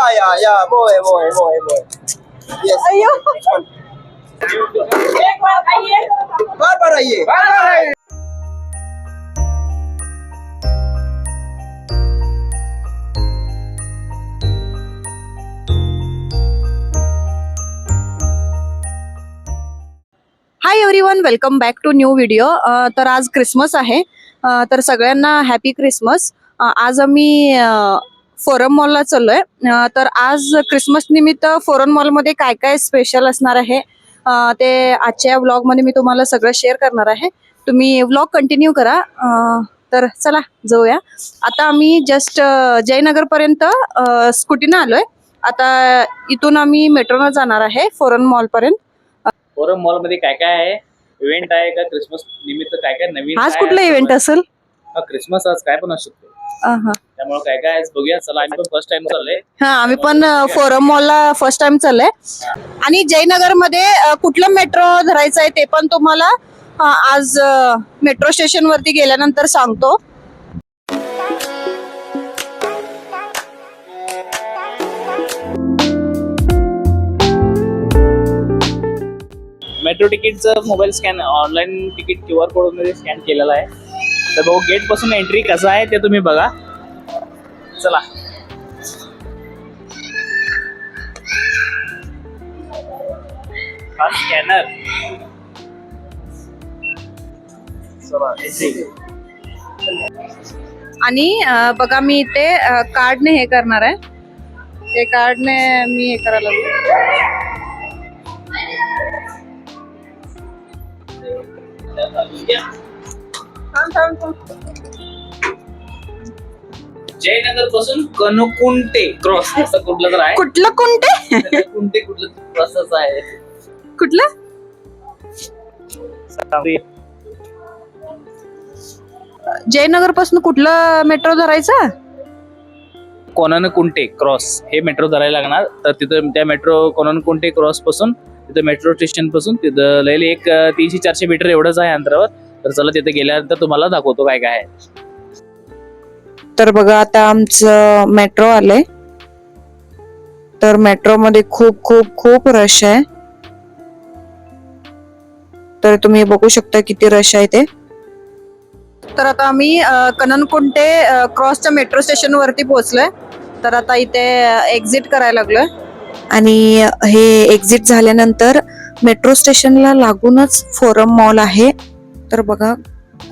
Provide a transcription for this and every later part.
Yeah. Boy. Yes. बार आइए. Hi everyone, welcome back to new video. तर आज क्रिसमस आहे. तर सगळ्यांना हॅपी क्रिसमस. आज आम्ही फोरम मॉलला चाललोय. तर आज क्रिसमस निमित्त फोरम मॉलमध्ये काय काय स्पेशल असणार आहे ते आजच्या व्लॉग मध्ये मी तुम्हाला सगळं शेअर करणार आहे. तुम्ही व्लॉग कंटिन्यू करा. तर चला जाऊया. आता आम्ही जस्ट जयनगर पर्यंत स्कूटीनं आलोय. आता इथून आम्ही मेट्रोनं जाणार आहे फोरम मॉल पर्यंत. फोरम मॉल मध्ये काय काय आहे, इव्हेंट आहे का क्रिसमस निमित्त, काय काय नवीन, आज कुठला इव्हेंट असेल? क्रिसमस आज काय पण असू शकतो. त्यामुळे काय काय आहे बघूया. चला, आम्ही पण फर्स्ट टाइम चाललोय. आम्ही पण फोरम मॉलला फर्स्ट टाइम चाललोय. आणि जयनगर मध्ये कुठलं मेट्रो धरायचं आहे ते पण तुम्हाला आज मेट्रो स्टेशन वरती गेल्यानंतर सांगतो. मेट्रो तिकीटचं mobile scan, online ticket QR code मध्ये स्कॅन केलेला आहे. तर भाऊ गेट पासून एंट्री कसं आहे ते तुम्ही बघा. चला, हा स्कॅनर. चला, एंट्री. आणि बघा मी इथे कार्डने हे करणार आहे. ते कार्डने मी हे करायला लागलो. जयनगर पासून कनकुंटे क्रॉस कुठलं तर आहे. कुठलं कोणते कुठलं क्रॉसच आहे. कुठलं? जयनगर पासून कुठलं मेट्रो धरायचं? कोननकुंटे क्रॉस हे मेट्रो धरायला लागणार. तर तिथं त्या मेट्रो कोननकुंटे क्रॉस पासून तिथं मेट्रो स्टेशन पासून तिथं लई एक 300-400 मीटर एवढंच आहे अंतरावर. तर चला, तिथे गेल्यानंतर तुम्हाला दाखवतो काय काय आहे. तर बघा आता आमचं मेट्रो आलंय. तर मेट्रो मध्ये खूप खूप खूप रश आहे. तर तुम्ही बघू शकता किती रश आहे ते. तर आता आम्ही कननकुंटे क्रॉसच्या मेट्रो स्टेशन वरती पोहोचलोय. तर आता इथे एक्झिट करायला लागलोय. आणि हे एक्झिट झाल्यानंतर मेट्रो स्टेशनला लागूनच फोरम मॉल आहे. तर बघा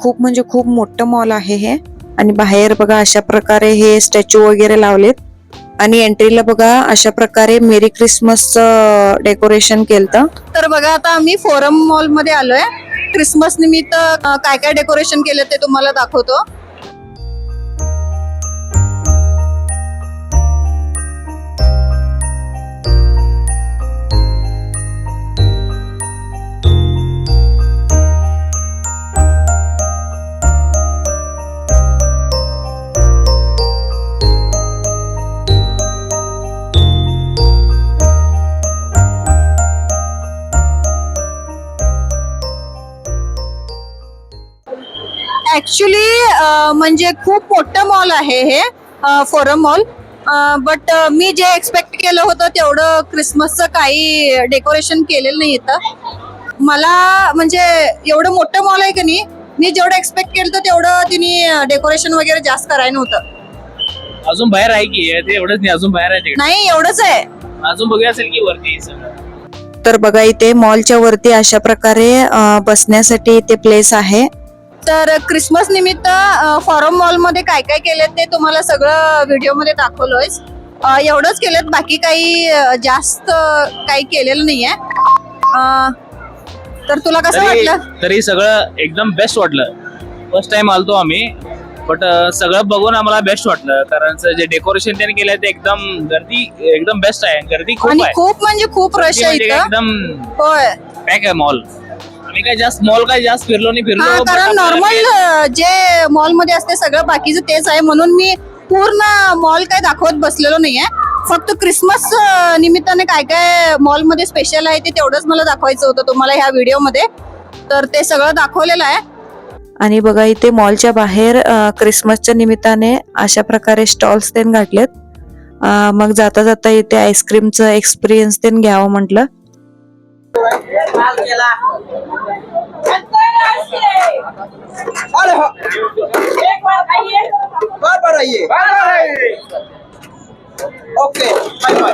खूप म्हणजे खूप मोठं मॉल आहे हे. आणि बाहेर बघा अशा प्रकारे हे स्टॅच्यू वगैरे लावलेत. आणि एंट्रीला बघा अशा प्रकारे मेरी क्रिसमसचं डेकोरेशन केलं. तर बघा आता आम्ही फोरम मॉल मध्ये आलोय. क्रिसमस निमित्त काय काय डेकोरेशन केलं ते तुम्हाला दाखवतो. ऍक्च्युली म्हणजे खूप मोठं मॉल आहे हे फोरम मॉल. बट मी जे एक्सपेक्ट केलं होतं तेवढं क्रिसमसचं काही डेकोरेशन केलेलं नाही इथं. मला म्हणजे एवढं मोठं मॉल आहे की नाही, मी जेवढं एक्सपेक्ट केलं होतं तेवढं तिने डेकोरेशन वगैरे जास्त करायला नव्हतं. अजून बाहेर आहे की ते? एवढंच नाही, अजून बाहेर आहे तिकडे. नाही, एवढंच आहे. अजून बघूया असेल की वरती सगळं. तर बघा इथे मॉलच्या वरती अशा प्रकारे बसण्यासाठी इथे प्लेस आहे. तर क्रिसमस निमित्त फोरम मॉल मध्ये काय काय केलेत ते तुम्हाला सगळं व्हिडिओ मध्ये दाखवलोय. एवढंच केलेत, बाकी काही जास्त काही केलेलं नाहीये. तर तुला कसं वाटलं? तरी सगळं एकदम बेस्ट वाटलं. फर्स्ट टाइम आलतो आम्ही, बट सगळं बघून आम्हाला बेस्ट वाटलं. कारण जे डेकोरेशन त्यांनी केलंय ते एकदम गर्दी एकदम बेस्ट आहे. गर्दी खूप आहे, खूप म्हणजे खूप रश आहे इथं. एकदम होय. काय मॉल आम्ही काय जास्त मॉल काय जास्त फिरलो नाही. कारण नॉर्मल जे मॉल मध्ये असते सगळं बाकीचं तेच आहे, म्हणून मी पूर्ण मॉल काय दाखवत बसलेलो नाहीये. फक्त क्रिसमस निमित्ताने काय काय मॉल मध्ये स्पेशल आहे ते तेवढंच मला दाखवायचं होतं तुम्हाला ह्या व्हिडिओ मध्ये. तर ते सगळं दाखवलेलं आहे. आणि बघा इथे मॉलच्या बाहेर क्रिसमसच्या निमित्ताने अशा प्रकारे स्टॉल्स तेन घातलेत. मग जाता जाता इथे आईस्क्रीमचं एक्सपिरियन्स ते घ्यावं म्हटलं. अरे हाँ बार आइए ओके बाय बाय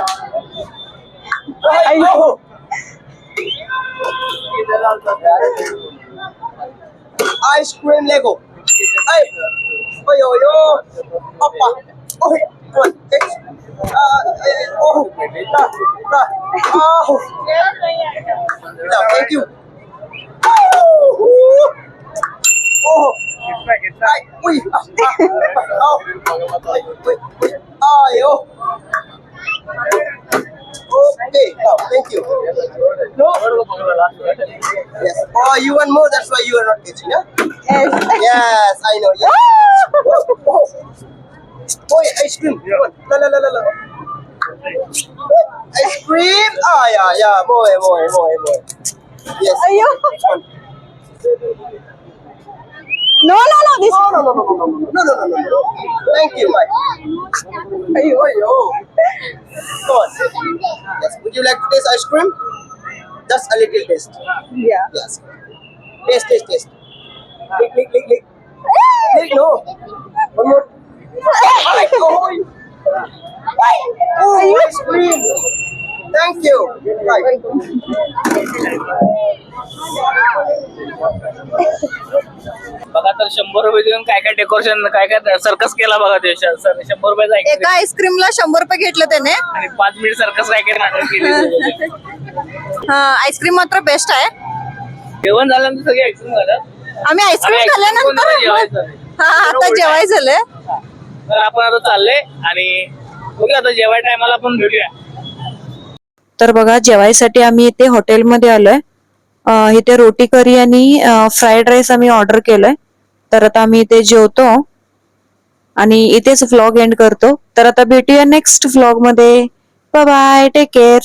आइसक्रीम लेगो ओयो ओयो अप्पा ओए thank you Oh, ay, uy, ay, oh. Okay, thank you. No? Yes. Oh, you want more? That's why you are not getting, huh? Yes, I know. Yes. Oh, ice cream. La la la la la. Ice cream. Ah, yeah. More. Yes. Ayo. No. This. No. Thank you. Bye. Ayo. Come on. Yes. Would you like to taste ice cream? Just a little taste. Yeah. Yes. Taste. Lick. No. One more. Oh, ice cream. Thank you. Bye. बघा तर 100 रुपये देऊन काय decoration काय circus केला बघा ते 100 रुपयाचा एका आईस्क्रीमला 100 रुपये घेतले त्याने. आणि 5 मिनिट सर्कस काय नाटक केली. हा आईस्क्रीम मात्र बेस्ट आहे. जेवण झाल्यानंतर सगळे आईस्क्रीम खातात. आम्ही आईस्क्रीम आम्ही खाल्ल्यानंतर जेवायचं. हा आता जेवायचं झालंय. तर आपण आता चाललंय आणि बघूया आता जेवाय टायमाला आपण भेटूया. तर बघा जेवायसाठी आम्ही इथे हॉटेलमध्ये आलोय. इथे रोटी करी आणि फ्राईड राईस आम्ही ऑर्डर केलंय. तर आता आम्ही इथे जेवतो आणि इथेच व्लॉग एंड करतो. तर आता भेटूया नेक्स्ट व्लॉग मध्ये. Bye bye, take care.